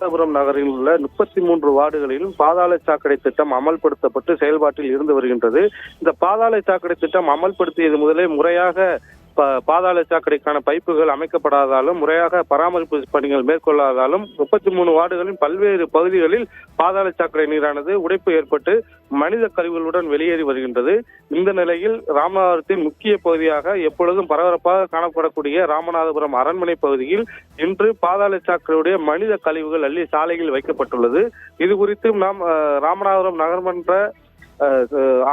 ராமநாதபுரம் நகரில் உள்ள 33 வார்டுகளிலும் பாதாள சாக்கடை திட்டம் அமல்படுத்தப்பட்டு செயல்பாட்டில் இருந்து வருகின்றது. இந்த பாதாள சாக்கடை திட்டம் அமல்படுத்தியது முதலே முறையாக பாதாள சாக்கடைக்கான பைப்புகள் அமைக்கப்படாதாலும், முறையாக பராமரிப்பு பணிகள் மேற்கொள்ளாதாலும் 33 வார்டுகளின் பல்வேறு பகுதிகளில் பாதாள சாக்கடை நீரானது உடைப்பு ஏற்பட்டு மனித கழிவுகளுடன் வெளியேறி வருகின்றது. இந்த நிலையில் ராமநாதபுரத்தின் முக்கிய பகுதியாக எப்பொழுதும் பரபரப்பாக காணப்படக்கூடிய ராமநாதபுரம் அரண்மனை பகுதியில் இன்று பாதாள சாக்கடையுடைய மனித கழிவுகள் அள்ளி சாலையில் வைக்கப்பட்டுள்ளது. இது குறித்து நாம் ராமநாதபுரம் நகர்மன்ற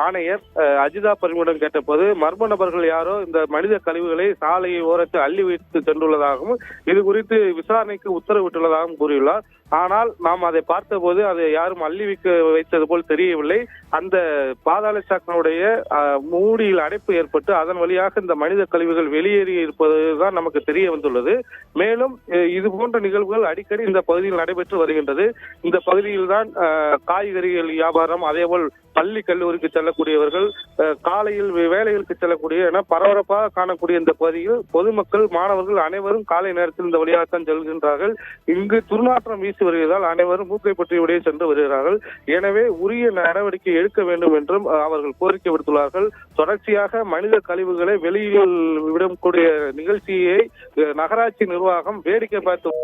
ஆணையர் அஜிதா பரிமுடன் கேட்டபோது, மர்ம நபர்கள் யாரோ இந்த மனித கழிவுகளை சாலையை ஓரத்தில் அள்ளி வைத்து சென்றுள்ளதாகவும் இது குறித்து விசாரணைக்கு உத்தரவிட்டுள்ளதாகவும் கூறியுள்ளார். ஆனால் நாம் அதை பார்த்தபோது அதை யாரும் அள்ளி வைத்தது போல் தெரியவில்லை. அந்த பாதாள சாக்கடையுடைய மூடியில் அடைப்பு ஏற்பட்டு அதன் வழியாக இந்த மனித கழிவுகள் வெளியேறி இருப்பதுதான் நமக்கு தெரிய வந்துள்ளது. மேலும் இது போன்ற நிகழ்வுகள் அடிக்கடி இந்த பகுதியில் நடைபெற்று வருகின்றது. இந்த பகுதியில் தான் காய்கறிகள் வியாபாரம், அதேபோல் பள்ளி கல்லூரிக்கு செல்லக்கூடியவர்கள், காலையில் வேலைகளுக்கு செல்லக்கூடிய என பரபரப்பாக காணக்கூடிய இந்த பகுதியில் பொதுமக்கள், மாணவர்கள் அனைவரும் காலை நேரத்தில் இந்த வழியாகத்தான் செல்கின்றார்கள். இங்கு துர்நாற்றம் வீசி வருவதால் அனைவரும் மூக்கை பற்றியபடியே சென்று வருகிறார்கள். எனவே உரிய நடவடிக்கை எடுக்க வேண்டும் என்றும் அவர்கள் கோரிக்கை விடுத்துள்ளார்கள். தொடர்ச்சியாக மனித கழிவுகளை வெளியில் விடக்கூடிய நிகழ்ச்சியை நகராட்சி நிர்வாகம் வேடிக்கை பார்த்து